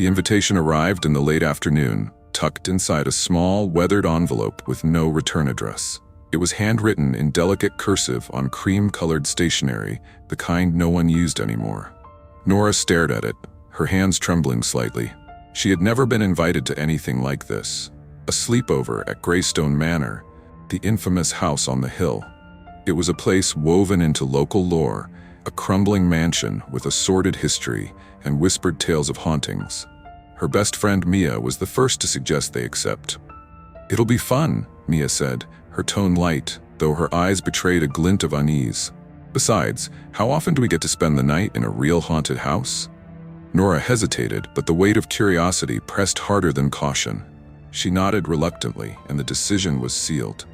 The invitation arrived in the late afternoon, tucked inside a small, weathered envelope with no return address. It was handwritten in delicate cursive on cream-colored stationery, the kind no one used anymore. Nora stared at it, her hands trembling slightly. She had never been invited to anything like this. A sleepover at Greystone Manor, the infamous house on the hill. It was a place woven into local lore, a crumbling mansion with a sordid history and whispered tales of hauntings. Her best friend Mia was the first to suggest they accept. "It'll be fun," Mia said, her tone light, though her eyes betrayed a glint of unease. "Besides, how often do we get to spend the night in a real haunted house?" Nora hesitated, but the weight of curiosity pressed harder than caution. She nodded reluctantly, and the decision was sealed.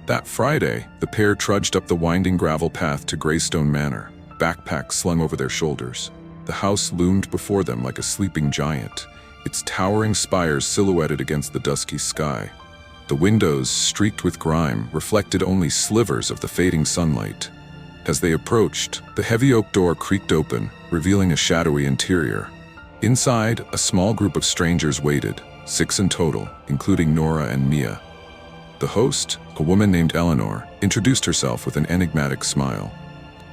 That Friday, the pair trudged up the winding gravel path to Greystone Manor, backpacks slung over their shoulders. The house loomed before them like a sleeping giant, its towering spires silhouetted against the dusky sky. The windows, streaked with grime, reflected only slivers of the fading sunlight. As they approached, the heavy oak door creaked open, revealing a shadowy interior. Inside, a small group of strangers waited, 6 in total, including Nora and Mia. The host, a woman named Eleanor, introduced herself with an enigmatic smile.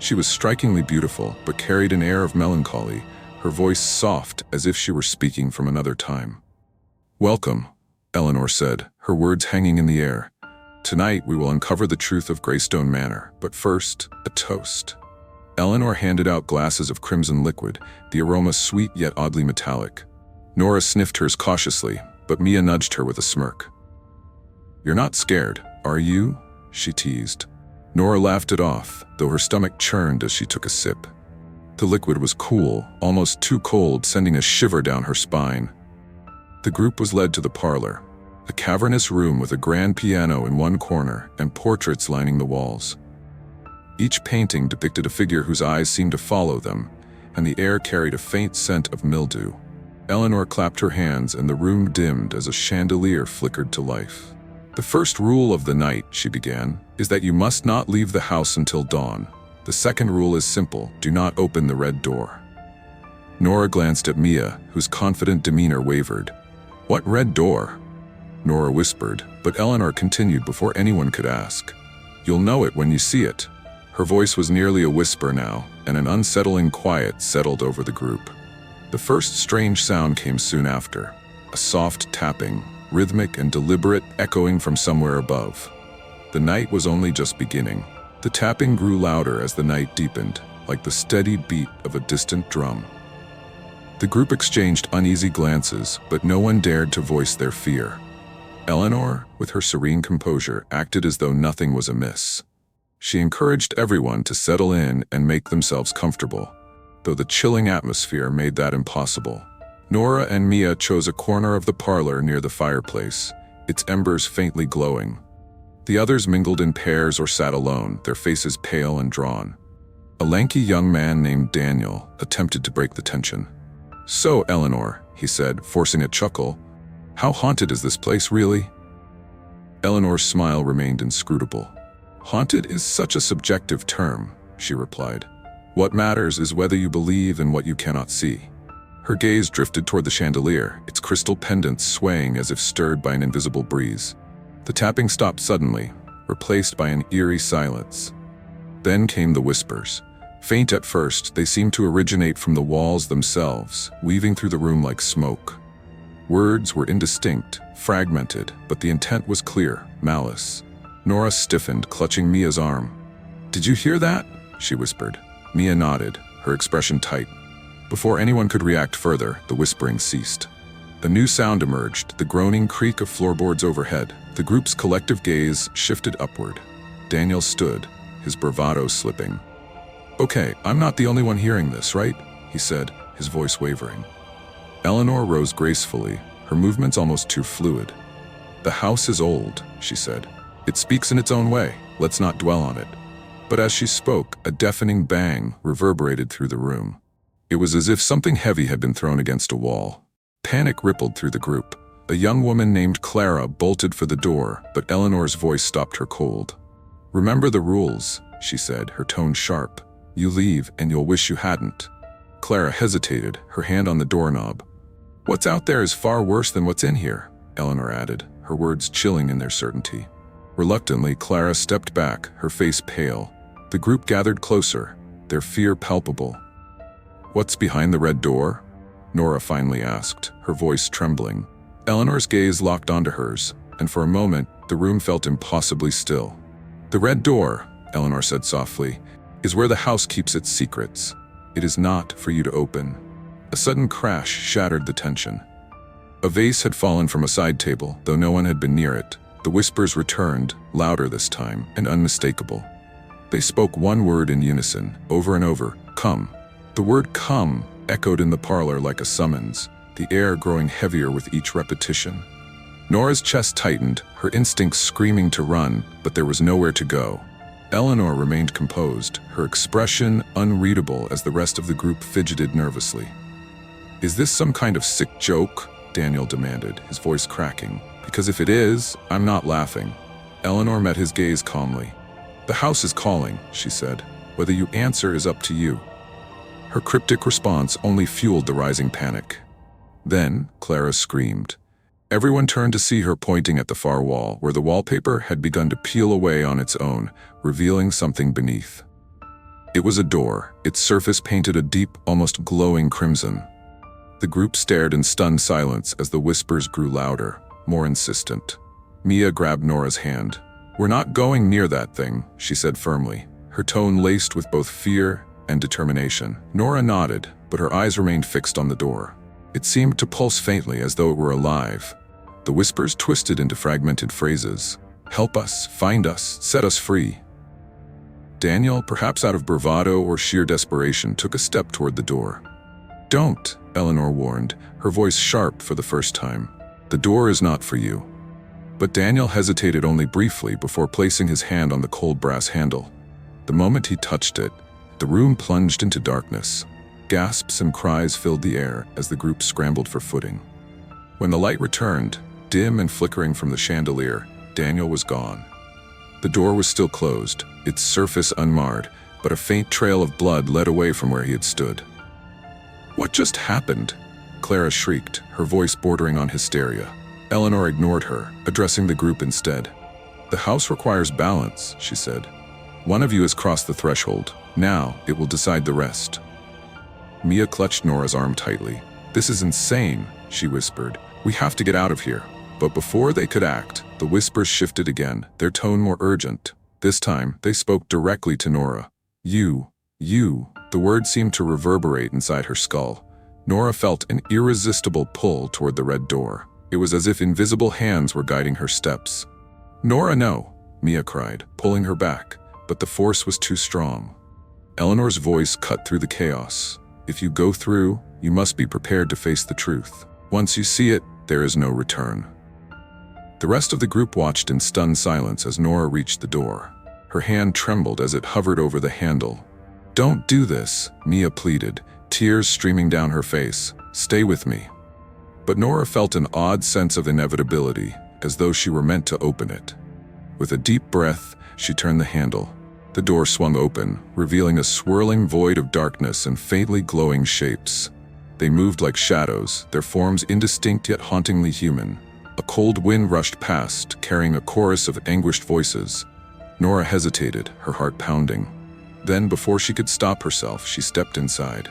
She was strikingly beautiful, but carried an air of melancholy, her voice soft as if she were speaking from another time. "Welcome," Eleanor said, her words hanging in the air. "Tonight we will uncover the truth of Greystone Manor, but first, a toast." Eleanor handed out glasses of crimson liquid, the aroma sweet yet oddly metallic. Nora sniffed hers cautiously, but Mia nudged her with a smirk. "You're not scared, are you?" she teased. Nora laughed it off, though her stomach churned as she took a sip. The liquid was cool, almost too cold, sending a shiver down her spine. The group was led to the parlor, a cavernous room with a grand piano in one corner and portraits lining the walls. Each painting depicted a figure whose eyes seemed to follow them, and the air carried a faint scent of mildew. Eleanor clapped her hands and the room dimmed as a chandelier flickered to life. "The first rule of the night," she began, "is that you must not leave the house until dawn. The second rule is simple: do not open the red door." Nora glanced at Mia, whose confident demeanor wavered. "What red door?" Nora whispered, but Eleanor continued before anyone could ask. "You'll know it when you see it." Her voice was nearly a whisper now, and an unsettling quiet settled over the group. The first strange sound came soon after, a soft tapping, rhythmic and deliberate, echoing from somewhere above. The night was only just beginning. The tapping grew louder as the night deepened, like the steady beat of a distant drum. The group exchanged uneasy glances, but no one dared to voice their fear. Eleanor, with her serene composure, acted as though nothing was amiss. She encouraged everyone to settle in and make themselves comfortable, though the chilling atmosphere made that impossible. Nora and Mia chose a corner of the parlor near the fireplace, its embers faintly glowing. The others mingled in pairs or sat alone, their faces pale and drawn. A lanky young man named Daniel attempted to break the tension. "So, Eleanor," he said, forcing a chuckle, "how haunted is this place really?" Eleanor's smile remained inscrutable. "Haunted is such a subjective term," she replied. "What matters is whether you believe in what you cannot see." Her gaze drifted toward the chandelier, its crystal pendants swaying as if stirred by an invisible breeze. The tapping stopped suddenly, replaced by an eerie silence. Then came the whispers. Faint at first, they seemed to originate from the walls themselves, weaving through the room like smoke. Words were indistinct, fragmented, but the intent was clear: malice. Nora stiffened, clutching Mia's arm. "Did you hear that?" she whispered. Mia nodded, her expression tight. Before anyone could react further, the whispering ceased. A new sound emerged, the groaning creak of floorboards overhead. The group's collective gaze shifted upward. Daniel stood, his bravado slipping. "Okay, I'm not the only one hearing this, right?" he said, his voice wavering. Eleanor rose gracefully, her movements almost too fluid. "The house is old," she said. "It speaks in its own way. Let's not dwell on it." But as she spoke, a deafening bang reverberated through the room. It was as if something heavy had been thrown against a wall. Panic rippled through the group. A young woman named Clara bolted for the door, but Eleanor's voice stopped her cold. "Remember the rules," she said, her tone sharp. "You leave and you'll wish you hadn't." Clara hesitated, her hand on the doorknob. What's out there is far worse than what's in here, Eleanor added, her words chilling in their certainty. Reluctantly, Clara stepped back, her face pale. The group gathered closer, their fear palpable. What's behind the red door? Nora finally asked, her voice trembling. Eleanor's gaze locked onto hers, and for a moment, the room felt impossibly still. The red door, Eleanor said softly, is where the house keeps its secrets. It is not for you to open. A sudden crash shattered the tension. A vase had fallen from a side table, though no one had been near it. The whispers returned, louder this time, and unmistakable. They spoke one word in unison, over and over, come. The word come echoed in the parlor like a summons, the air growing heavier with each repetition. Nora's chest tightened, her instincts screaming to run, but there was nowhere to go. Eleanor remained composed, her expression unreadable as the rest of the group fidgeted nervously. Is this some kind of sick joke? Daniel demanded, his voice cracking. Because if it is, I'm not laughing. Eleanor met his gaze calmly. The house is calling, she said. Whether you answer is up to you. Her cryptic response only fueled the rising panic. Then, Clara screamed. Everyone turned to see her pointing at the far wall, where the wallpaper had begun to peel away on its own, revealing something beneath. It was a door, its surface painted a deep, almost glowing crimson. The group stared in stunned silence as the whispers grew louder, more insistent. Mia grabbed Nora's hand. We're not going near that thing, she said firmly, her tone laced with both fear and determination. Nora nodded, but her eyes remained fixed on the door. It seemed to pulse faintly as though it were alive. The whispers twisted into fragmented phrases. Help us, find us, set us free. Daniel, perhaps out of bravado or sheer desperation, took a step toward the door. Don't, Eleanor warned, her voice sharp for the first time. The door is not for you. But Daniel hesitated only briefly before placing his hand on the cold brass handle. The moment he touched it, the room plunged into darkness. Gasps and cries filled the air as the group scrambled for footing. When the light returned, dim and flickering from the chandelier, Daniel was gone. The door was still closed, its surface unmarred, but a faint trail of blood led away from where he had stood. What just happened? Clara shrieked, her voice bordering on hysteria. Eleanor ignored her, addressing the group instead. The house requires balance, she said. One of you has crossed the threshold. Now, it will decide the rest. Mia clutched Nora's arm tightly. This is insane, she whispered. We have to get out of here. But before they could act, the whispers shifted again, their tone more urgent. This time, they spoke directly to Nora. You. The word seemed to reverberate inside her skull. Nora felt an irresistible pull toward the red door. It was as if invisible hands were guiding her steps. Nora, no, Mia cried, pulling her back, but the force was too strong. Eleanor's voice cut through the chaos. If you go through, you must be prepared to face the truth. Once you see it, there is no return. The rest of the group watched in stunned silence as Nora reached the door. Her hand trembled as it hovered over the handle. Don't do this, Mia pleaded, tears streaming down her face. Stay with me. But Nora felt an odd sense of inevitability, as though she were meant to open it. With a deep breath, she turned the handle. The door swung open, revealing a swirling void of darkness and faintly glowing shapes. They moved like shadows, their forms indistinct yet hauntingly human. A cold wind rushed past, carrying a chorus of anguished voices. Nora hesitated, her heart pounding. Then, before she could stop herself, she stepped inside.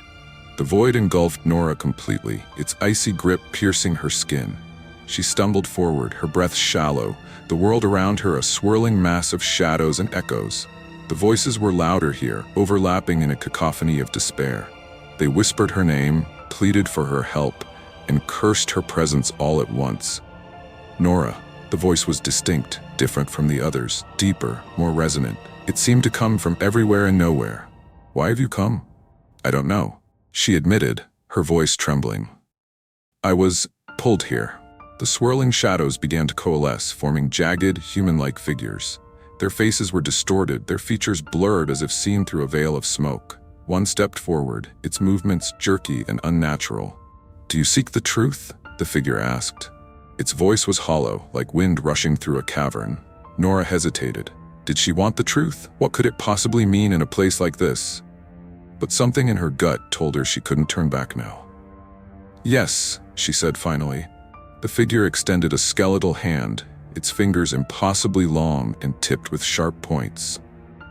The void engulfed Nora completely, its icy grip piercing her skin. She stumbled forward, her breath shallow, the world around her a swirling mass of shadows and echoes. The voices were louder here, overlapping in a cacophony of despair. They whispered her name, pleaded for her help, and cursed her presence all at once. Nora. The voice was distinct, different from the others, deeper, more resonant. It seemed to come from everywhere and nowhere. Why have you come? I don't know, she admitted, her voice trembling. I was pulled here. The swirling shadows began to coalesce, forming jagged, human-like figures. Their faces were distorted, their features blurred as if seen through a veil of smoke. One stepped forward, its movements jerky and unnatural. Do you seek the truth? The figure asked. Its voice was hollow, like wind rushing through a cavern. Nora hesitated. Did she want the truth? What could it possibly mean in a place like this? But something in her gut told her she couldn't turn back now. Yes, she said finally. The figure extended a skeletal hand, its fingers impossibly long and tipped with sharp points.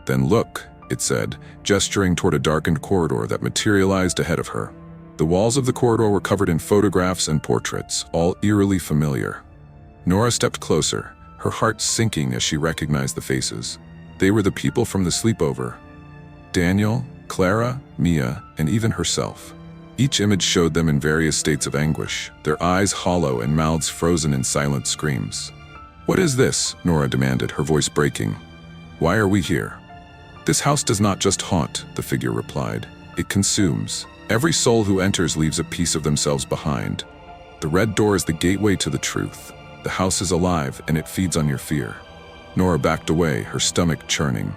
Then look, it said, gesturing toward a darkened corridor that materialized ahead of her. The walls of the corridor were covered in photographs and portraits, all eerily familiar. Nora stepped closer, her heart sinking as she recognized the faces. They were the people from the sleepover. Daniel, Clara, Mia, and even herself. Each image showed them in various states of anguish, their eyes hollow and mouths frozen in silent screams. "What is this?" Nora demanded, her voice breaking. "Why are we here?" "This house does not just haunt," the figure replied. "It consumes. Every soul who enters leaves a piece of themselves behind. The red door is the gateway to the truth. The house is alive, and it feeds on your fear." Nora backed away, her stomach churning.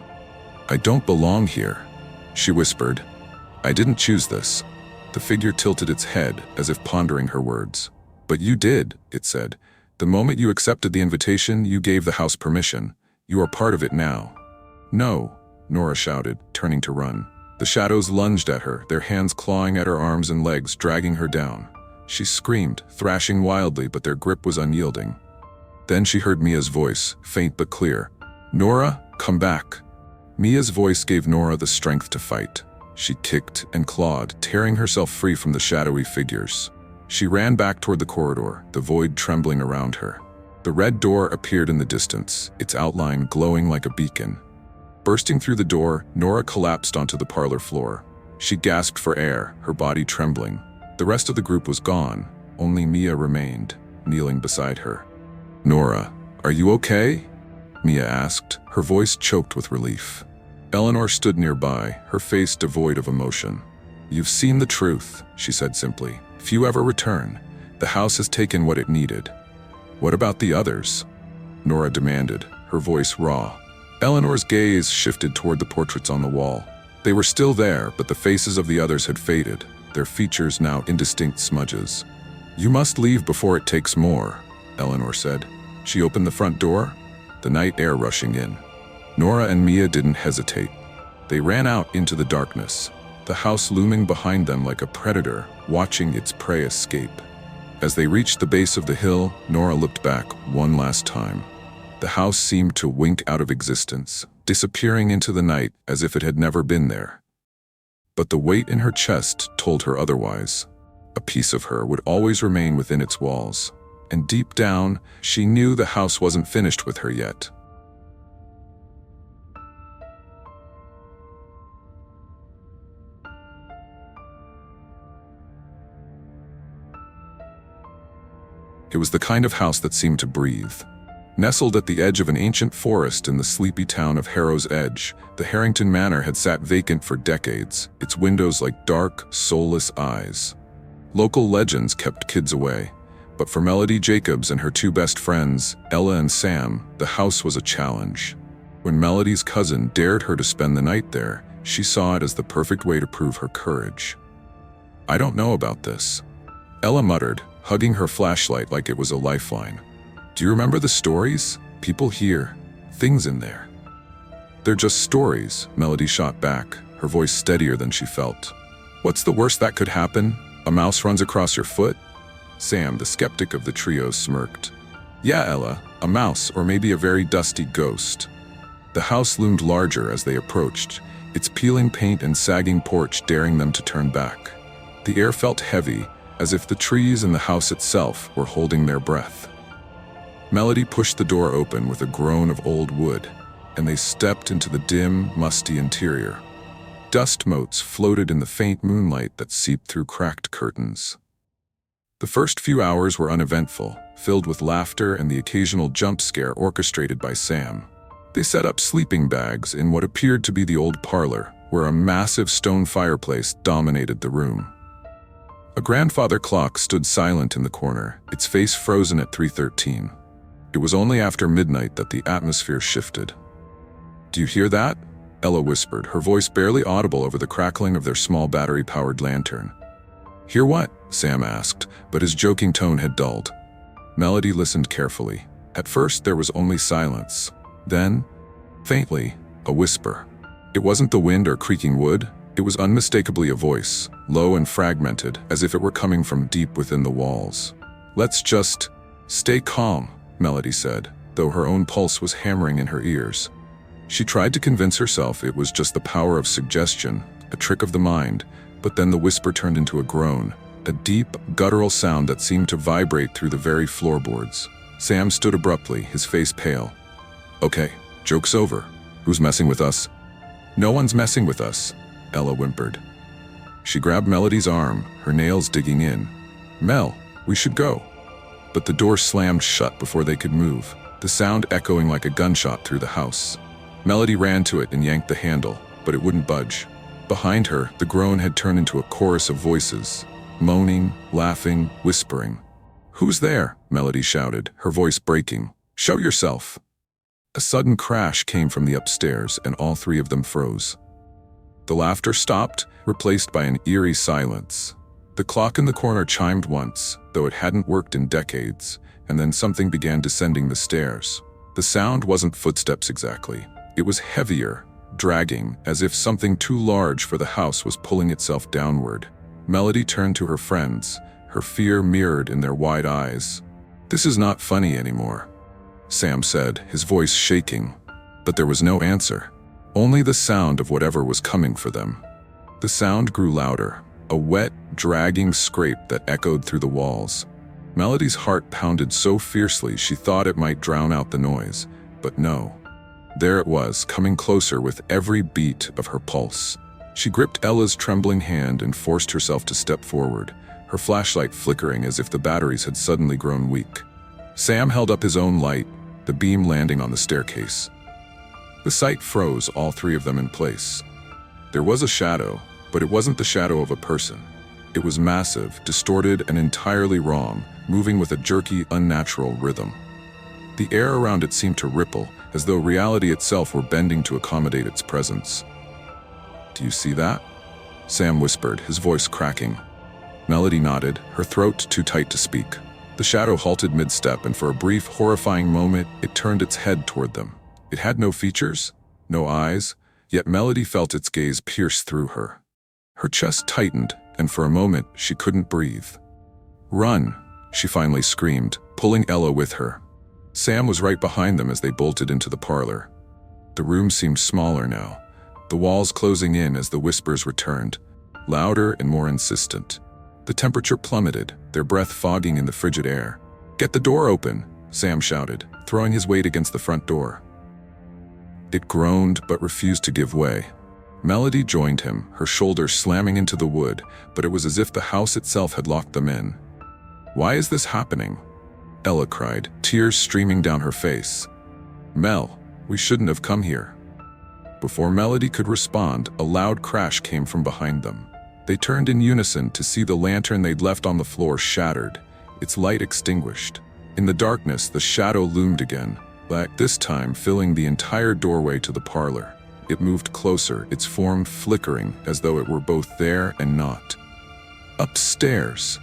"I don't belong here," she whispered. "I didn't choose this." The figure tilted its head, as if pondering her words. "But you did," it said. "The moment you accepted the invitation, you gave the house permission. You are part of it now." "No," Nora shouted, turning to run. The shadows lunged at her, their hands clawing at her arms and legs, dragging her down. She screamed, thrashing wildly, but their grip was unyielding. Then she heard Mia's voice, faint but clear. "Nora, come back." Mia's voice gave Nora the strength to fight. She kicked and clawed, tearing herself free from the shadowy figures. She ran back toward the corridor, the void trembling around her. The red door appeared in the distance, its outline glowing like a beacon. Bursting through the door, Nora collapsed onto the parlor floor. She gasped for air, her body trembling. The rest of the group was gone. Only Mia remained, kneeling beside her. "Nora, are you okay?" Mia asked, her voice choked with relief. Eleanor stood nearby, her face devoid of emotion. "You've seen the truth," she said simply. "Few ever return. The house has taken what it needed." "What about the others?" Nora demanded, her voice raw. Eleanor's gaze shifted toward the portraits on the wall. They were still there, but the faces of the others had faded, their features now indistinct smudges. "You must leave before it takes more," Eleanor said. She opened the front door, the night air rushing in. Nora and Mia didn't hesitate. They ran out into the darkness, the house looming behind them like a predator, watching its prey escape. As they reached the base of the hill, Nora looked back one last time. The house seemed to wink out of existence, disappearing into the night as if it had never been there. But the weight in her chest told her otherwise. A piece of her would always remain within its walls, and deep down, she knew the house wasn't finished with her yet. It was the kind of house that seemed to breathe. Nestled at the edge of an ancient forest in the sleepy town of Harrow's Edge, the Harrington Manor had sat vacant for decades, its windows like dark, soulless eyes. Local legends kept kids away, but for Melody Jacobs and her two best friends, Ella and Sam, the house was a challenge. When Melody's cousin dared her to spend the night there, she saw it as the perfect way to prove her courage. "I don't know about this," Ella muttered, hugging her flashlight like it was a lifeline. "Do you remember the stories? People hear things in there." "They're just stories," Melody shot back, her voice steadier than she felt. "What's the worst that could happen? A mouse runs across your foot?" Sam, the skeptic of the trio, smirked. "Yeah, Ella, a mouse, or maybe a very dusty ghost." The house loomed larger as they approached, its peeling paint and sagging porch daring them to turn back. The air felt heavy, as if the trees and the house itself were holding their breath. Melody pushed the door open with a groan of old wood, and they stepped into the dim, musty interior. Dust motes floated in the faint moonlight that seeped through cracked curtains. The first few hours were uneventful, filled with laughter and the occasional jump scare orchestrated by Sam. They set up sleeping bags in what appeared to be the old parlor, where a massive stone fireplace dominated the room. A grandfather clock stood silent in the corner, its face frozen at 3:13. It was only after midnight that the atmosphere shifted. "Do you hear that?" Ella whispered, her voice barely audible over the crackling of their small battery-powered lantern. "Hear what?" Sam asked, but his joking tone had dulled. Melody listened carefully. At first, there was only silence. Then, faintly, a whisper. It wasn't the wind or creaking wood. It was unmistakably a voice, low and fragmented, as if it were coming from deep within the walls. "Let's just stay calm," Melody said, though her own pulse was hammering in her ears. She tried to convince herself it was just the power of suggestion, a trick of the mind, but then the whisper turned into a groan, a deep, guttural sound that seemed to vibrate through the very floorboards. Sam stood abruptly, his face pale. "Okay, joke's over. Who's messing with us?" "No one's messing with us," Ella whimpered. She grabbed Melody's arm, her nails digging in. "Mel, we should go." But the door slammed shut before they could move, the sound echoing like a gunshot through the house. Melody ran to it and yanked the handle, but it wouldn't budge. Behind her, the groan had turned into a chorus of voices, moaning, laughing, whispering. "Who's there?" Melody shouted, her voice breaking. "Show yourself!" A sudden crash came from the upstairs, and all three of them froze. The laughter stopped, replaced by an eerie silence. The clock in the corner chimed once, though it hadn't worked in decades, and then something began descending the stairs. The sound wasn't footsteps exactly. It was heavier, dragging, as if something too large for the house was pulling itself downward. Melody turned to her friends, her fear mirrored in their wide eyes. "This is not funny anymore," Sam said, his voice shaking. But there was no answer. Only the sound of whatever was coming for them. The sound grew louder, a wet, dragging scrape that echoed through the walls. Melody's heart pounded so fiercely she thought it might drown out the noise, but no. There it was, coming closer with every beat of her pulse. She gripped Ella's trembling hand and forced herself to step forward, her flashlight flickering as if the batteries had suddenly grown weak. Sam held up his own light, the beam landing on the staircase. The sight froze all three of them in place. There was a shadow, but it wasn't the shadow of a person. It was massive, distorted, and entirely wrong, moving with a jerky, unnatural rhythm. The air around it seemed to ripple, as though reality itself were bending to accommodate its presence. "Do you see that?" Sam whispered, his voice cracking. Melody nodded, her throat too tight to speak. The shadow halted mid-step, and for a brief, horrifying moment, it turned its head toward them. It had no features, no eyes, yet Melody felt its gaze pierce through her. Her chest tightened, and for a moment, she couldn't breathe. "Run!" she finally screamed, pulling Ella with her. Sam was right behind them as they bolted into the parlor. The room seemed smaller now, the walls closing in as the whispers returned, louder and more insistent. The temperature plummeted, their breath fogging in the frigid air. "Get the door open!" Sam shouted, throwing his weight against the front door. It groaned but refused to give way. Melody joined him, her shoulders slamming into the wood, but it was as if the house itself had locked them in. "Why is this happening?" Ella cried, tears streaming down her face. "Mel, we shouldn't have come here." Before Melody could respond, a loud crash came from behind them. They turned in unison to see the lantern they'd left on the floor shattered, its light extinguished. In the darkness, the shadow loomed again, black this time filling the entire doorway to the parlor. It moved closer, its form flickering as though it were both there and not. "Upstairs!"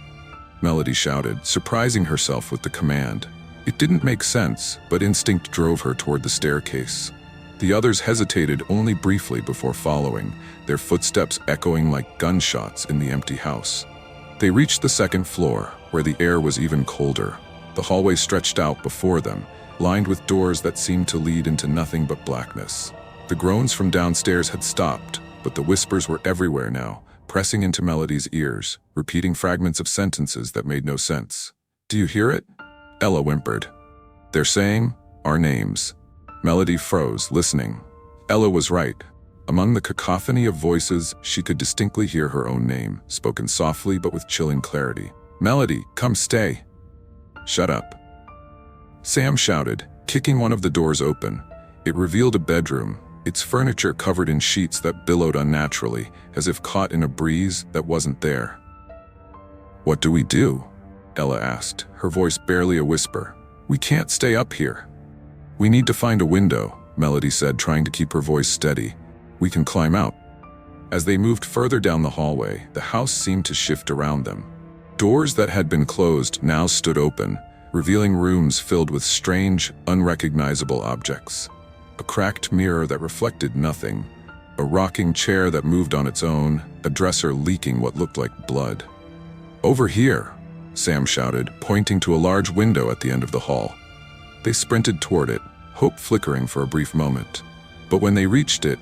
Melody shouted, surprising herself with the command. It didn't make sense, but instinct drove her toward the staircase. The others hesitated only briefly before following, their footsteps echoing like gunshots in the empty house. They reached the second floor, where the air was even colder. The hallway stretched out before them, lined with doors that seemed to lead into nothing but blackness. The groans from downstairs had stopped, but the whispers were everywhere now, pressing into Melody's ears, repeating fragments of sentences that made no sense. "Do you hear it?" Ella whimpered. "They're saying our names." Melody froze, listening. Ella was right. Among the cacophony of voices, she could distinctly hear her own name, spoken softly but with chilling clarity. "Melody, come stay." "Shut up." Sam shouted, kicking one of the doors open. It revealed a bedroom, its furniture covered in sheets that billowed unnaturally, as if caught in a breeze that wasn't there. "What do we do?" Ella asked, her voice barely a whisper. "We can't stay up here." "We need to find a window," Melody said, trying to keep her voice steady. "We can climb out." As they moved further down the hallway, the house seemed to shift around them. Doors that had been closed now stood open, revealing rooms filled with strange, unrecognizable objects. A cracked mirror that reflected nothing, A rocking chair that moved on its own, a dresser leaking what looked like blood. "Over here," Sam shouted, pointing to a large window at the end of the hall. They sprinted toward it, hope flickering for a brief moment. But when they reached it,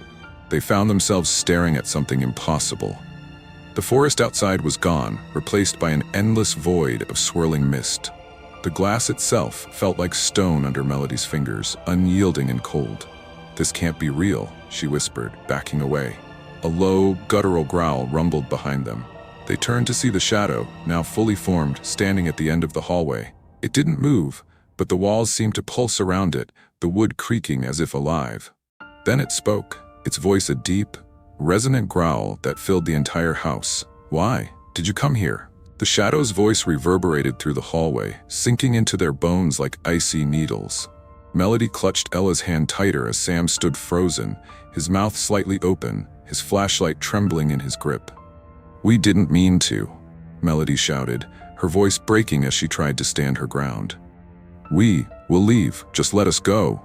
they found themselves staring at something impossible. The forest outside was gone, replaced by an endless void of swirling mist. The glass itself felt like stone under Melody's fingers, unyielding and cold. "This can't be real," she whispered, backing away. A low, guttural growl rumbled behind them. They turned to see the shadow, now fully formed, standing at the end of the hallway. It didn't move, but the walls seemed to pulse around it, the wood creaking as if alive. Then it spoke, its voice a deep, resonant growl that filled the entire house. "Why did you come here?" The shadow's voice reverberated through the hallway, sinking into their bones like icy needles. Melody clutched Ella's hand tighter as Sam stood frozen, his mouth slightly open, his flashlight trembling in his grip. "We didn't mean to," Melody shouted, her voice breaking as she tried to stand her ground. "We will leave, just let us go."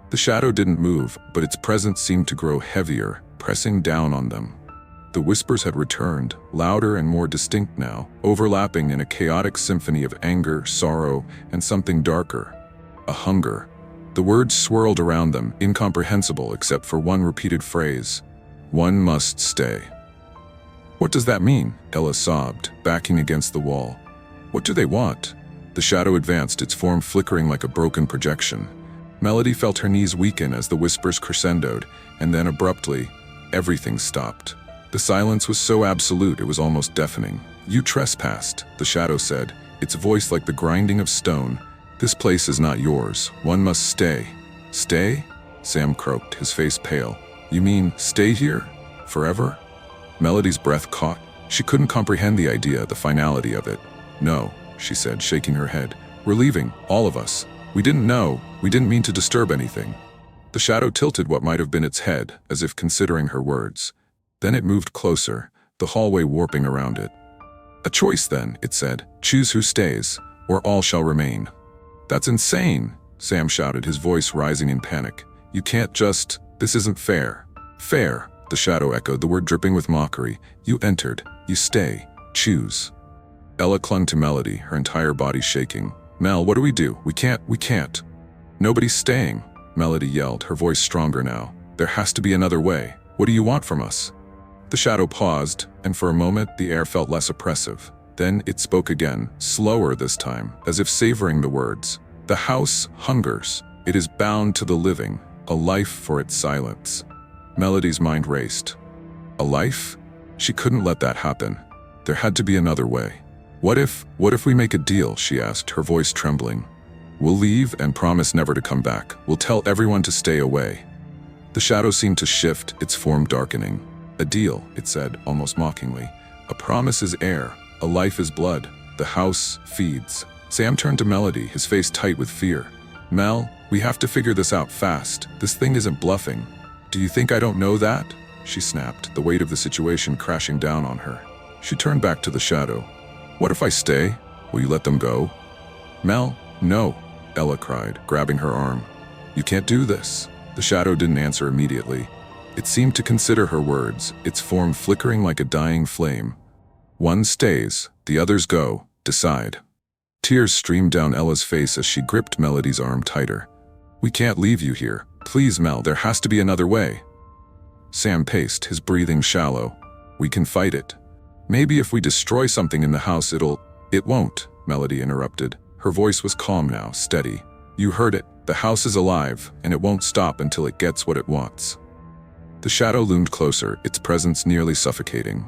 The shadow didn't move, but its presence seemed to grow heavier, pressing down on them. The whispers had returned, louder and more distinct now, overlapping in a chaotic symphony of anger, sorrow, and something darker. A hunger. The words swirled around them, incomprehensible except for one repeated phrase. "One must stay." "What does that mean?" Ella sobbed, backing against the wall. "What do they want?" The shadow advanced, its form flickering like a broken projection. Melody felt her knees weaken as the whispers crescendoed, and then abruptly, everything stopped. The silence was so absolute it was almost deafening. "You trespassed," the shadow said, its voice like the grinding of stone. "This place is not yours. One must stay." "Stay?" Sam croaked, his face pale. "You mean stay here? Forever?" Melody's breath caught. She couldn't comprehend the idea, the finality of it. "No," she said, shaking her head. "We're leaving, all of us. We didn't know. We didn't mean to disturb anything." The shadow tilted what might have been its head, as if considering her words. Then it moved closer, the hallway warping around it. "A choice then," it said. "Choose who stays, or all shall remain." "That's insane," Sam shouted, his voice rising in panic. "You can't just... This isn't fair." "Fair," the shadow echoed, the word dripping with mockery. "You entered. You stay. Choose." Ella clung to Melody, her entire body shaking. "Mel, what do we do? We can't. Nobody's staying," Melody yelled, her voice stronger now. "There has to be another way. What do you want from us?" The shadow paused, and for a moment the air felt less oppressive. Then it spoke again, slower this time, as if savoring the words. "The house hungers. It is bound to the living, a life for its silence." Melody's mind raced. A life? She couldn't let that happen. There had to be another way. What if we make a deal?" she asked, her voice trembling. "We'll leave and promise never to come back. We'll tell everyone to stay away." The shadow seemed to shift, its form darkening. "A deal," it said, almost mockingly. "A promise is air. A life is blood. The house feeds." Sam turned to Melody, his face tight with fear. "Mel, we have to figure this out fast. This thing isn't bluffing." "Do you think I don't know that?" she snapped, the weight of the situation crashing down on her. She turned back to the shadow. "What if I stay? Will you let them go?" "Mel, no," Ella cried, grabbing her arm. "You can't do this." The shadow didn't answer immediately. It seemed to consider her words, its form flickering like a dying flame. "One stays, the others go. Decide." Tears streamed down Ella's face as she gripped Melody's arm tighter. "We can't leave you here. Please, Mel, there has to be another way." Sam paced, his breathing shallow. "We can fight it. Maybe if we destroy something in the house It won't," Melody interrupted. Her voice was calm now, steady. "You heard it. The house is alive, and it won't stop until it gets what it wants." The shadow loomed closer, its presence nearly suffocating.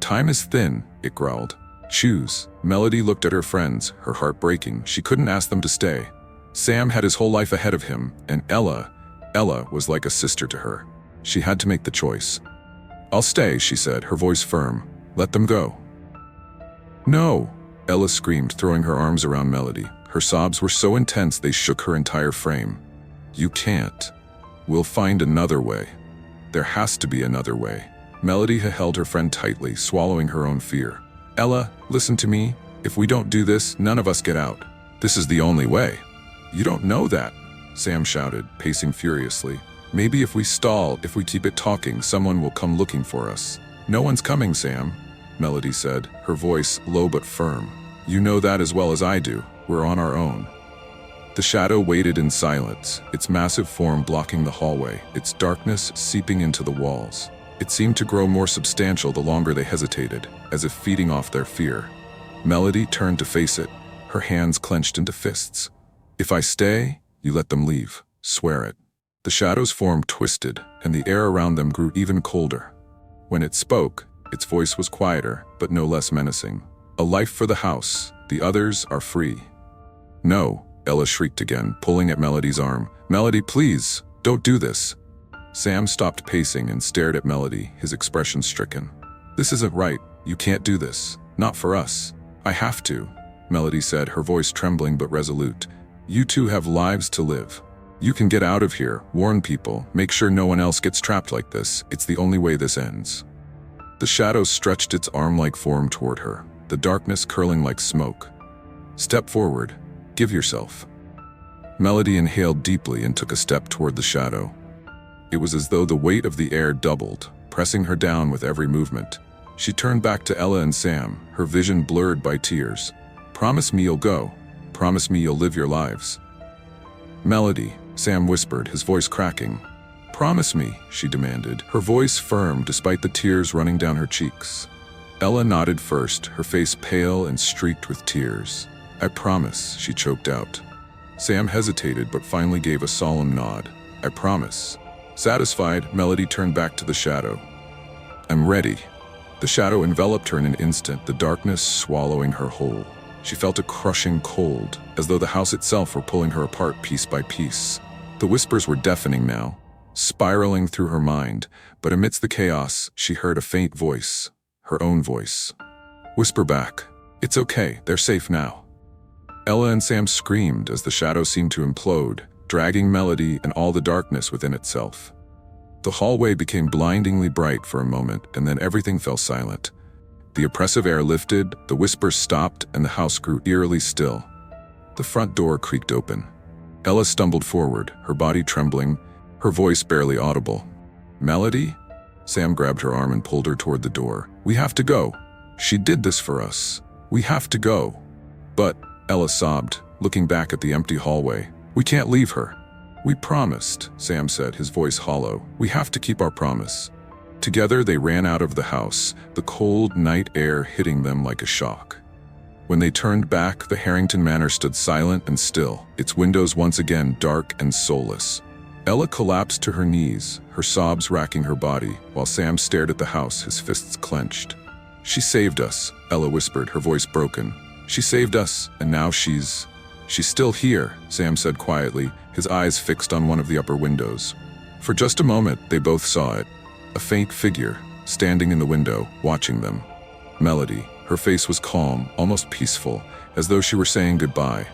"Time is thin," it growled. "Choose." Melody looked at her friends, her heart breaking. She couldn't ask them to stay. Sam had his whole life ahead of him, and Ella was like a sister to her. She had to make the choice. "I'll stay," she said, her voice firm. "Let them go." "No!" Ella screamed, throwing her arms around Melody. Her sobs were so intense they shook her entire frame. "You can't. We'll find another way. There has to be another way." Melody held her friend tightly, swallowing her own fear. "Ella, listen to me. If we don't do this, none of us get out. This is the only way." "You don't know that," Sam shouted, pacing furiously. Maybe if we stall, if we keep it talking, someone will come looking for us. No one's coming, Sam, Melody said, her voice low but firm. You know that as well as I do. We're on our own. The shadow waited in silence, its massive form blocking the hallway, its darkness seeping into the walls. It seemed to grow more substantial the longer they hesitated, as if feeding off their fear. Melody turned to face it, her hands clenched into fists. If I stay, you let them leave. Swear it. The shadow's form twisted, and the air around them grew even colder. When it spoke, its voice was quieter, but no less menacing. A life for the house. The others are free. No, Ella shrieked again, pulling at Melody's arm. Melody, please, don't do this. Sam stopped pacing and stared at Melody, his expression stricken. This isn't right. You can't do this. Not for us. I have to, Melody said, her voice trembling but resolute. You two have lives to live. You can get out of here, warn people, make sure no one else gets trapped like this. It's the only way this ends. The shadow stretched its arm-like form toward her, the darkness curling like smoke. Step forward. Give yourself. Melody inhaled deeply and took a step toward the shadow. It was as though the weight of the air doubled, pressing her down with every movement. She turned back to Ella and Sam, her vision blurred by tears. Promise me you'll go. Promise me you'll live your lives. Melody, Sam whispered, his voice cracking. Promise me, she demanded, her voice firm despite the tears running down her cheeks. Ella nodded first, her face pale and streaked with tears. I promise, she choked out. Sam hesitated but finally gave a solemn nod. I promise. Satisfied, Melody turned back to the shadow. I'm ready. The shadow enveloped her in an instant, the darkness swallowing her whole. She felt a crushing cold, as though the house itself were pulling her apart piece by piece. The whispers were deafening now, spiraling through her mind, but amidst the chaos, she heard a faint voice, her own voice. Whisper back. It's okay, they're safe now. Ella and Sam screamed as the shadow seemed to implode, dragging Melody and all the darkness within itself. The hallway became blindingly bright for a moment, and then everything fell silent. The oppressive air lifted, the whispers stopped, and the house grew eerily still. The front door creaked open. Ella stumbled forward, her body trembling, her voice barely audible. Melody? Sam grabbed her arm and pulled her toward the door. We have to go. She did this for us. We have to go. But, Ella sobbed, looking back at the empty hallway. We can't leave her. We promised, Sam said, his voice hollow. We have to keep our promise. Together they ran out of the house, the cold night air hitting them like a shock. When they turned back, the Harrington Manor stood silent and still, its windows once again dark and soulless. Ella collapsed to her knees, her sobs racking her body, while Sam stared at the house, his fists clenched. She saved us, Ella whispered, her voice broken. She saved us, and now she's still here, Sam said quietly, his eyes fixed on one of the upper windows. For just a moment, they both saw it. A faint figure, standing in the window, watching them. Melody, her face was calm, almost peaceful, as though she were saying goodbye.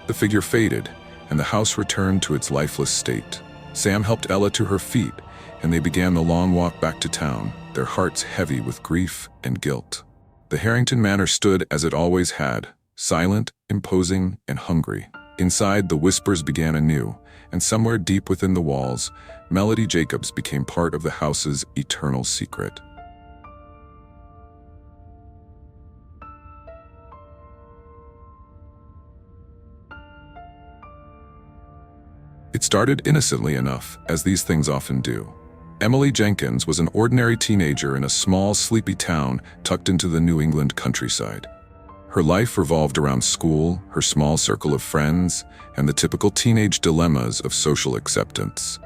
The figure faded, and the house returned to its lifeless state. Sam helped Ella to her feet, and they began the long walk back to town, their hearts heavy with grief and guilt. The Harrington Manor stood as it always had, silent, imposing, and hungry. Inside, the whispers began anew, and somewhere deep within the walls, Melody Jacobs became part of the house's eternal secret. It started innocently enough, as these things often do. Emily Jenkins was an ordinary teenager in a small, sleepy town tucked into the New England countryside. Her life revolved around school, her small circle of friends, and the typical teenage dilemmas of social acceptance.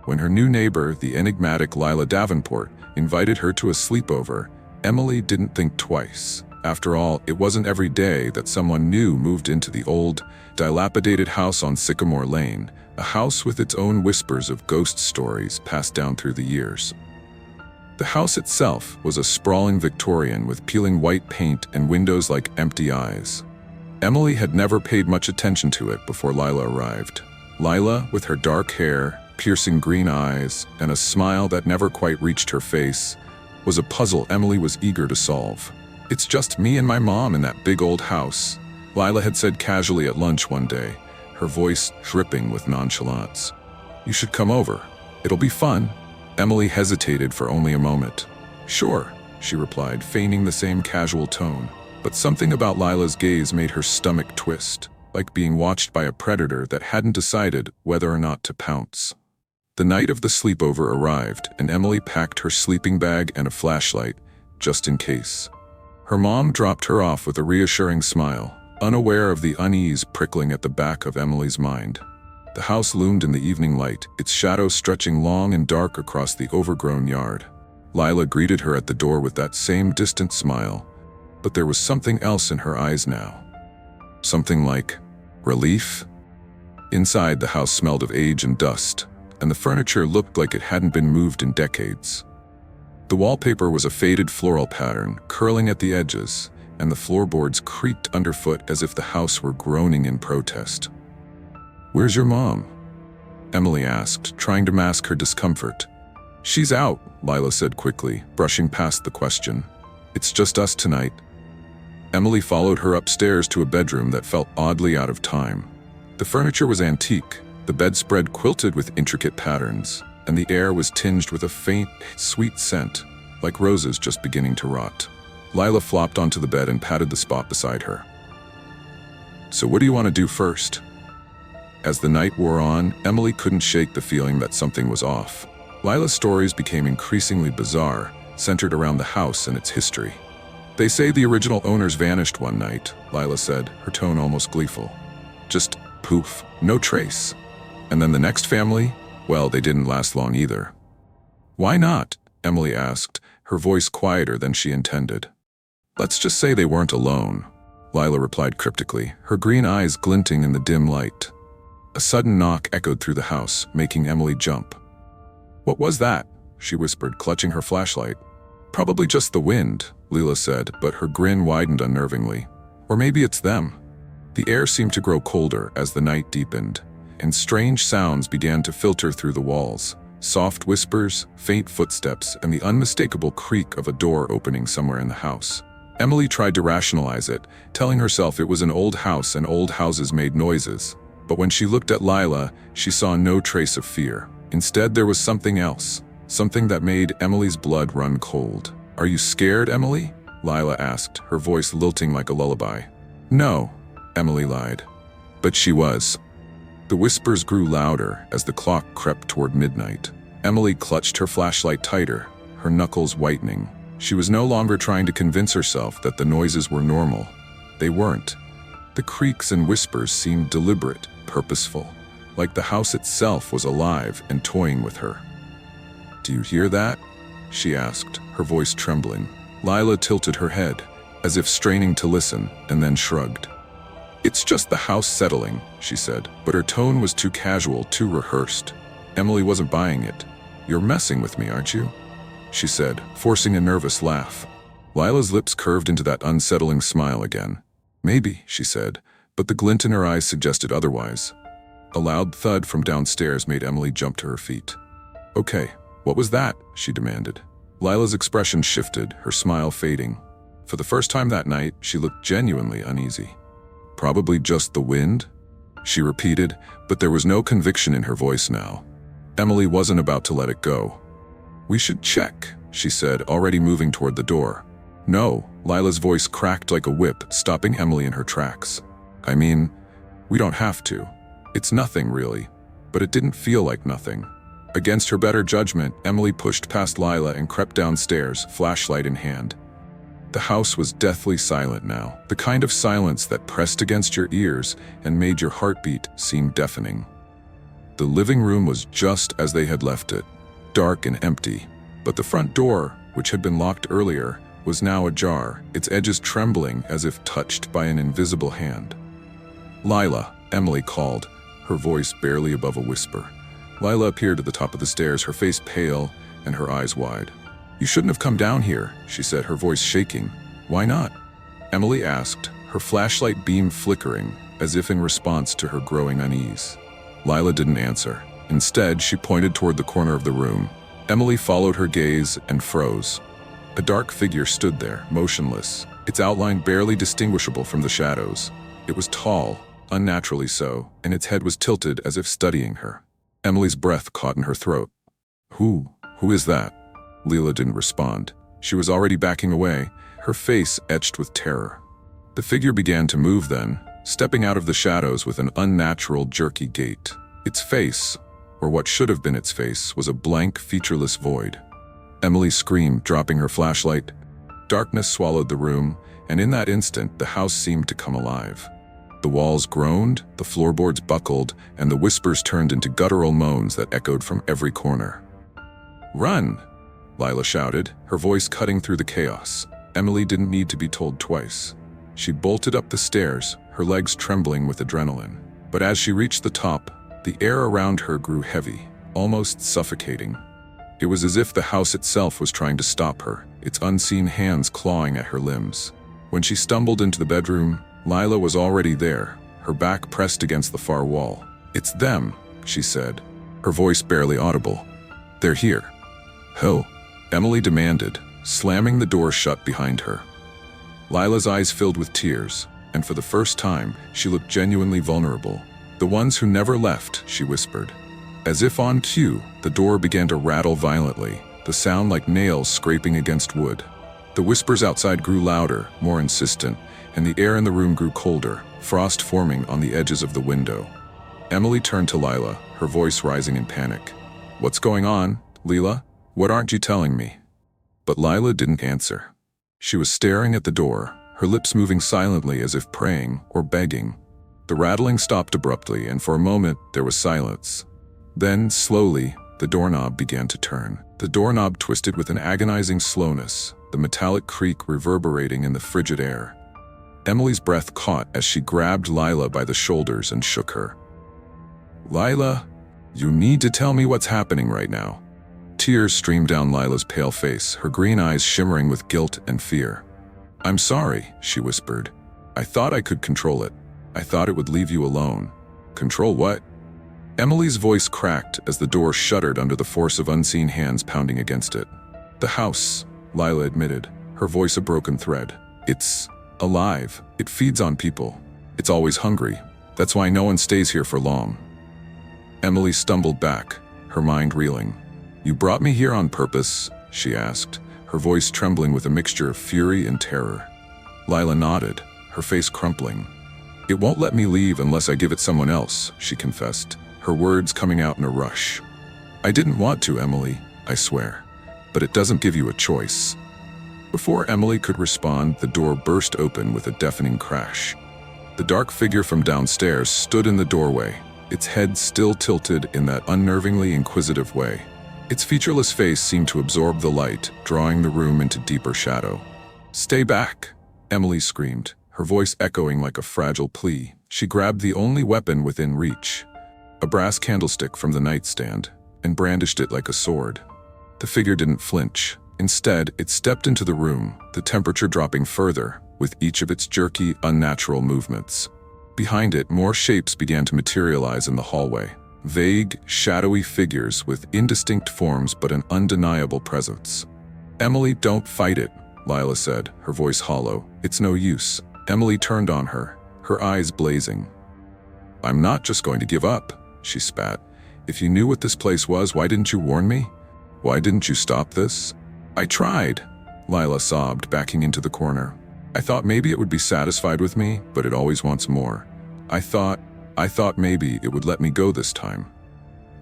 When her new neighbor, the enigmatic Lila Davenport, invited her to a sleepover, Emily didn't think twice. After all, it wasn't every day that someone new moved into the old, dilapidated house on Sycamore Lane, a house with its own whispers of ghost stories passed down through the years. The house itself was a sprawling Victorian with peeling white paint and windows like empty eyes. Emily had never paid much attention to it before Lila arrived. Lila, with her dark hair, piercing green eyes, and a smile that never quite reached her face, was a puzzle Emily was eager to solve. It's just me and my mom in that big old house, Lila had said casually at lunch one day, her voice dripping with nonchalance. You should come over. It'll be fun. Emily hesitated for only a moment. Sure, she replied, feigning the same casual tone. But something about Lila's gaze made her stomach twist, like being watched by a predator that hadn't decided whether or not to pounce. The night of the sleepover arrived, and Emily packed her sleeping bag and a flashlight, just in case. Her mom dropped her off with a reassuring smile, unaware of the unease prickling at the back of Emily's mind. The house loomed in the evening light, its shadow stretching long and dark across the overgrown yard. Lila greeted her at the door with that same distant smile, but there was something else in her eyes now. Something like relief. Inside, the house smelled of age and dust, and the furniture looked like it hadn't been moved in decades. The wallpaper was a faded floral pattern, curling at the edges, and the floorboards creaked underfoot as if the house were groaning in protest. "Where's your mom?" Emily asked, trying to mask her discomfort. "She's out," Lila said quickly, brushing past the question. "It's just us tonight." Emily followed her upstairs to a bedroom that felt oddly out of time. The furniture was antique, the bedspread quilted with intricate patterns, and the air was tinged with a faint, sweet scent, like roses just beginning to rot. Lila flopped onto the bed and patted the spot beside her. "So what do you want to do first?" As the night wore on, Emily couldn't shake the feeling that something was off. Lila's stories became increasingly bizarre, centered around the house and its history. "They say the original owners vanished one night," Lila said, her tone almost gleeful. "Just poof, no trace. And then the next family? Well, they didn't last long either." "Why not?" Emily asked, her voice quieter than she intended. "Let's just say they weren't alone," Lila replied cryptically, her green eyes glinting in the dim light. A sudden knock echoed through the house, making Emily jump. "What was that?" she whispered, clutching her flashlight. "Probably just the wind," Lila said, but her grin widened unnervingly. "Or maybe it's them." The air seemed to grow colder as the night deepened, and strange sounds began to filter through the walls. Soft whispers, faint footsteps, and the unmistakable creak of a door opening somewhere in the house. Emily tried to rationalize it, telling herself it was an old house and old houses made noises. But when she looked at Lila, she saw no trace of fear. Instead, there was something else, something that made Emily's blood run cold. "Are you scared, Emily?" Lila asked, her voice lilting like a lullaby. "No," Emily lied. But she was. The whispers grew louder as the clock crept toward midnight. Emily clutched her flashlight tighter, her knuckles whitening. She was no longer trying to convince herself that the noises were normal. They weren't. The creaks and whispers seemed deliberate, purposeful, like the house itself was alive and toying with her. "Do you hear that?" she asked, her voice trembling. Lila tilted her head, as if straining to listen, and then shrugged. "It's just the house settling," she said, but her tone was too casual, too rehearsed. Emily wasn't buying it. "You're messing with me, aren't you?" she said, forcing a nervous laugh. Lila's lips curved into that unsettling smile again. "Maybe," she said, but the glint in her eyes suggested otherwise. A loud thud from downstairs made Emily jump to her feet. "Okay, what was that?" she demanded. Lila's expression shifted, her smile fading. For the first time that night, she looked genuinely uneasy. "Probably just the wind?" she repeated, but there was no conviction in her voice now. Emily wasn't about to let it go. "We should check," she said, already moving toward the door. "No," Lila's voice cracked like a whip, stopping Emily in her tracks. "I mean, we don't have to. It's nothing, really." But it didn't feel like nothing. Against her better judgment, Emily pushed past Lila and crept downstairs, flashlight in hand. The house was deathly silent now, the kind of silence that pressed against your ears and made your heartbeat seem deafening. The living room was just as they had left it, dark and empty, but the front door, which had been locked earlier, was now ajar, its edges trembling as if touched by an invisible hand. "Lila," Emily called, her voice barely above a whisper. Lila appeared at the top of the stairs, her face pale and her eyes wide. "You shouldn't have come down here," she said, her voice shaking. "Why not?" Emily asked, her flashlight beam flickering, as if in response to her growing unease. Lila didn't answer. Instead, she pointed toward the corner of the room. Emily followed her gaze and froze. A dark figure stood there, motionless, its outline barely distinguishable from the shadows. It was tall, unnaturally so, and its head was tilted as if studying her. Emily's breath caught in her throat. Who is that? Leela didn't respond. She was already backing away, her face etched with terror. The figure began to move then, stepping out of the shadows with an unnatural, jerky gait. Its face, or what should have been its face, was a blank, featureless void. Emily screamed, dropping her flashlight. Darkness swallowed the room, and in that instant, the house seemed to come alive. The walls groaned, the floorboards buckled, and the whispers turned into guttural moans that echoed from every corner. "Run!" Lila shouted, her voice cutting through the chaos. Emily didn't need to be told twice. She bolted up the stairs, her legs trembling with adrenaline. But as she reached the top, the air around her grew heavy, almost suffocating. It was as if the house itself was trying to stop her, its unseen hands clawing at her limbs. When she stumbled into the bedroom, Lila was already there, her back pressed against the far wall. "It's them," she said, her voice barely audible. "They're here." "Who?" Emily demanded, slamming the door shut behind her. Lila's eyes filled with tears, and for the first time, she looked genuinely vulnerable. "The ones who never left," she whispered. As if on cue, the door began to rattle violently, the sound like nails scraping against wood. The whispers outside grew louder, more insistent, and the air in the room grew colder, frost forming on the edges of the window. Emily turned to Lila, her voice rising in panic. "What's going on, Leela? What aren't you telling me?" But Lila didn't answer. She was staring at the door, her lips moving silently as if praying or begging. The rattling stopped abruptly, and for a moment there was silence. Then, slowly, the doorknob began to turn. The doorknob twisted with an agonizing slowness, the metallic creak reverberating in the frigid air. Emily's breath caught as she grabbed Lila by the shoulders and shook her. "Lila, you need to tell me what's happening right now." Tears streamed down Lila's pale face, her green eyes shimmering with guilt and fear. "I'm sorry," she whispered. "I thought I could control it. I thought it would leave you alone." "Control what?" Emily's voice cracked as the door shuddered under the force of unseen hands pounding against it. "The house," Lila admitted, her voice a broken thread. "It's alive. It feeds on people. It's always hungry. That's why no one stays here for long." Emily stumbled back, her mind reeling. "You brought me here on purpose?" she asked, her voice trembling with a mixture of fury and terror. Lila nodded, her face crumpling. "It won't let me leave unless I give it someone else," she confessed, her words coming out in a rush. "I didn't want to, Emily, I swear. But it doesn't give you a choice." Before Emily could respond, the door burst open with a deafening crash. The dark figure from downstairs stood in the doorway, its head still tilted in that unnervingly inquisitive way. Its featureless face seemed to absorb the light, drawing the room into deeper shadow. "Stay back!" Emily screamed, her voice echoing like a fragile plea. She grabbed the only weapon within reach, a brass candlestick from the nightstand, and brandished it like a sword. The figure didn't flinch. Instead, it stepped into the room, the temperature dropping further with each of its jerky, unnatural movements. Behind it, more shapes began to materialize in the hallway. Vague, shadowy figures with indistinct forms but an undeniable presence. "Emily, don't fight it," Lila said, her voice hollow. "It's no use." Emily turned on her, her eyes blazing. "I'm not just going to give up," she spat. "If you knew what this place was, why didn't you warn me? Why didn't you stop this?" "I tried," Lila sobbed, backing into the corner. "I thought maybe it would be satisfied with me, but it always wants more. I thought maybe it would let me go this time."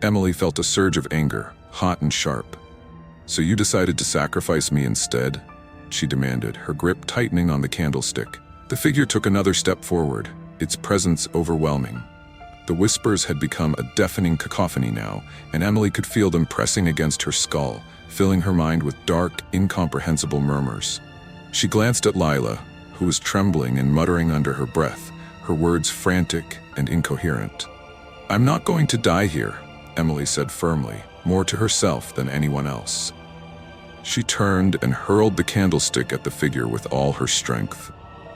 Emily felt a surge of anger, hot and sharp. "So you decided to sacrifice me instead?" she demanded, her grip tightening on the candlestick. The figure took another step forward, its presence overwhelming. The whispers had become a deafening cacophony now, and Emily could feel them pressing against her skull, filling her mind with dark, incomprehensible murmurs. She glanced at Lila, who was trembling and muttering under her breath, her words frantic and incoherent. "I'm not going to die here," Emily said firmly, more to herself than anyone else. She turned and hurled the candlestick at the figure with all her strength.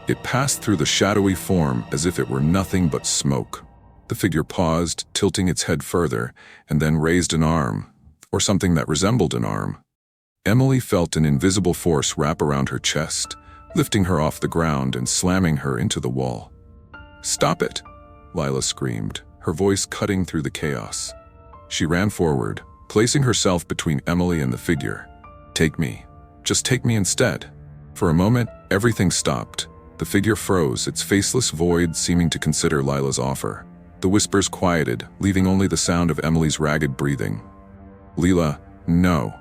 It passed through the shadowy form as if it were nothing but smoke. The figure paused, tilting its head further, and then raised an arm, or something that resembled an arm. Emily felt an invisible force wrap around her chest, lifting her off the ground and slamming her into the wall. "Stop it!" Lila screamed, her voice cutting through the chaos. She ran forward, placing herself between Emily and the figure. "Take me. Just take me instead." For a moment, everything stopped. The figure froze, its faceless void seeming to consider Lila's offer. The whispers quieted, leaving only the sound of Emily's ragged breathing. "Lila, no,"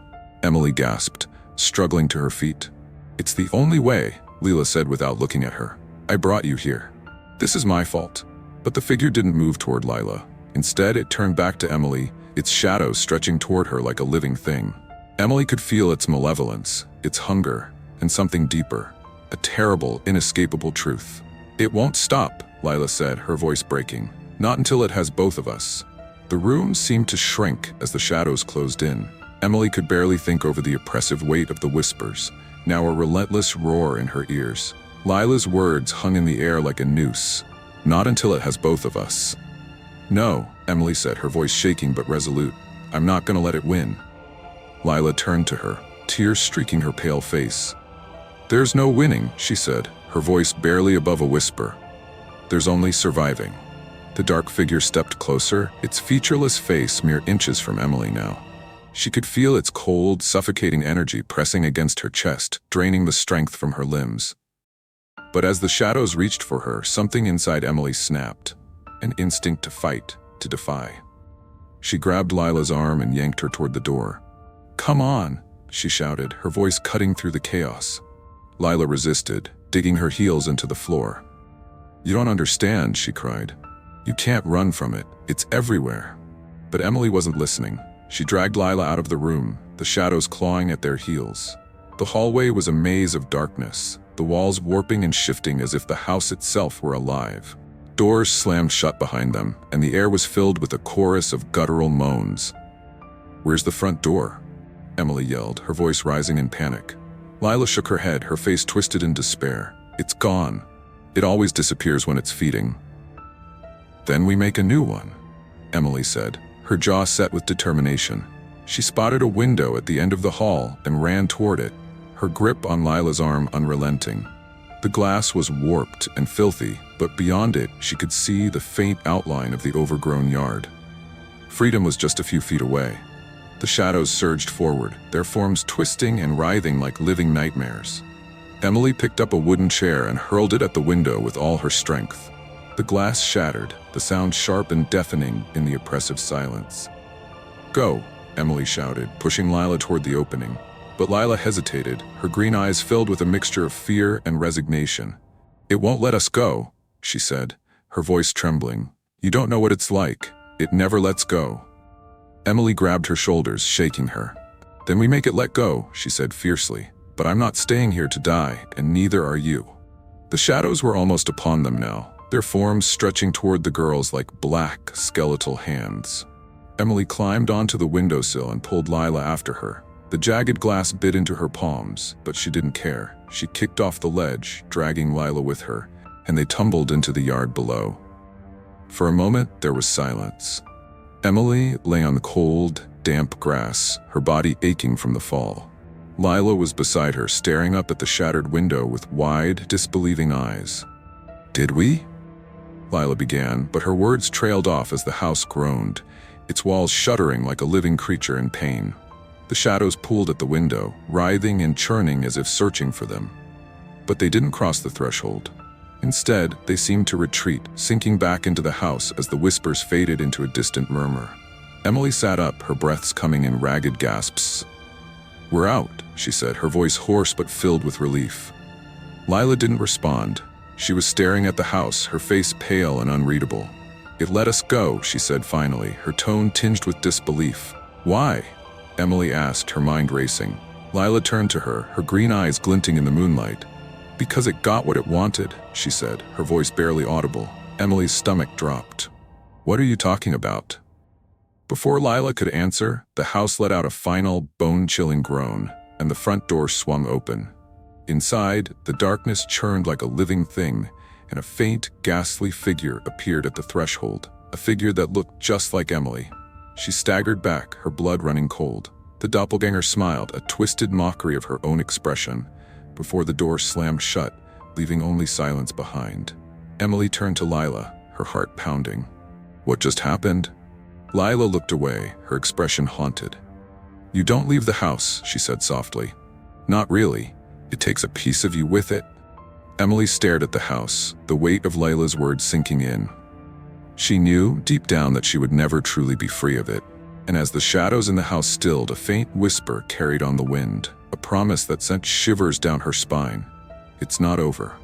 Emily gasped, struggling to her feet. "It's the only way," Lila said without looking at her. "I brought you here. This is my fault." But the figure didn't move toward Lila. Instead, it turned back to Emily, its shadow stretching toward her like a living thing. Emily could feel its malevolence, its hunger, and something deeper, a terrible, inescapable truth. "It won't stop," Lila said, her voice breaking. "Not until it has both of us." The room seemed to shrink as the shadows closed in. Emily could barely think over the oppressive weight of the whispers, now a relentless roar in her ears. Lila's words hung in the air like a noose. "Not until it has both of us." "No," Emily said, her voice shaking but resolute. "I'm not gonna let it win." Lila turned to her, tears streaking her pale face. "There's no winning," she said, her voice barely above a whisper. "There's only surviving." The dark figure stepped closer, its featureless face mere inches from Emily now. She could feel its cold, suffocating energy pressing against her chest, draining the strength from her limbs. But as the shadows reached for her, something inside Emily snapped. An instinct to fight, to defy. She grabbed Lila's arm and yanked her toward the door. "Come on," she shouted, her voice cutting through the chaos. Lila resisted, digging her heels into the floor. "You don't understand," she cried. "You can't run from it. It's everywhere." But Emily wasn't listening. She dragged Lila out of the room, the shadows clawing at their heels. The hallway was a maze of darkness, the walls warping and shifting as if the house itself were alive. Doors slammed shut behind them, and the air was filled with a chorus of guttural moans. "Where's the front door?" Emily yelled, her voice rising in panic. Lila shook her head, her face twisted in despair. "It's gone. It always disappears when it's feeding." "Then we make a new one," Emily said, her jaw set with determination. She spotted a window at the end of the hall and ran toward it, her grip on Lila's arm unrelenting. The glass was warped and filthy, but beyond it she could see the faint outline of the overgrown yard. Freedom was just a few feet away. The shadows surged forward, their forms twisting and writhing like living nightmares. Emily picked up a wooden chair and hurled it at the window with all her strength. The glass shattered, the sound sharp and deafening in the oppressive silence. "Go," Emily shouted, pushing Lila toward the opening. But Lila hesitated, her green eyes filled with a mixture of fear and resignation. "It won't let us go," she said, her voice trembling. "You don't know what it's like. It never lets go." Emily grabbed her shoulders, shaking her. "Then we make it let go," she said fiercely. "But I'm not staying here to die, and neither are you." The shadows were almost upon them now, their forms stretching toward the girls like black, skeletal hands. Emily climbed onto the windowsill and pulled Lila after her. The jagged glass bit into her palms, but she didn't care. She kicked off the ledge, dragging Lila with her, and they tumbled into the yard below. For a moment, there was silence. Emily lay on the cold, damp grass, her body aching from the fall. Lila was beside her, staring up at the shattered window with wide, disbelieving eyes. "Did we?" Lila began, but her words trailed off as the house groaned, its walls shuddering like a living creature in pain. The shadows pooled at the window, writhing and churning as if searching for them. But they didn't cross the threshold. Instead, they seemed to retreat, sinking back into the house as the whispers faded into a distant murmur. Emily sat up, her breaths coming in ragged gasps. "We're out," she said, her voice hoarse but filled with relief. Lila didn't respond. She was staring at the house, her face pale and unreadable. "It let us go," she said finally, her tone tinged with disbelief. "Why?" Emily asked, her mind racing. Lila turned to her, her green eyes glinting in the moonlight. "Because it got what it wanted," she said, her voice barely audible. Emily's stomach dropped. "What are you talking about?" Before Lila could answer, the house let out a final, bone-chilling groan, and the front door swung open. Inside, the darkness churned like a living thing, and a faint, ghastly figure appeared at the threshold, a figure that looked just like Emily. She staggered back, her blood running cold. The doppelganger smiled, a twisted mockery of her own expression, before the door slammed shut, leaving only silence behind. Emily turned to Lila, her heart pounding. "What just happened?" Lila looked away, her expression haunted. "You don't leave the house," she said softly. "Not really. It takes a piece of you with it." Emily stared at the house, the weight of Lila's words sinking in. She knew, deep down, that she would never truly be free of it. And as the shadows in the house stilled, a faint whisper carried on the wind, a promise that sent shivers down her spine. "It's not over."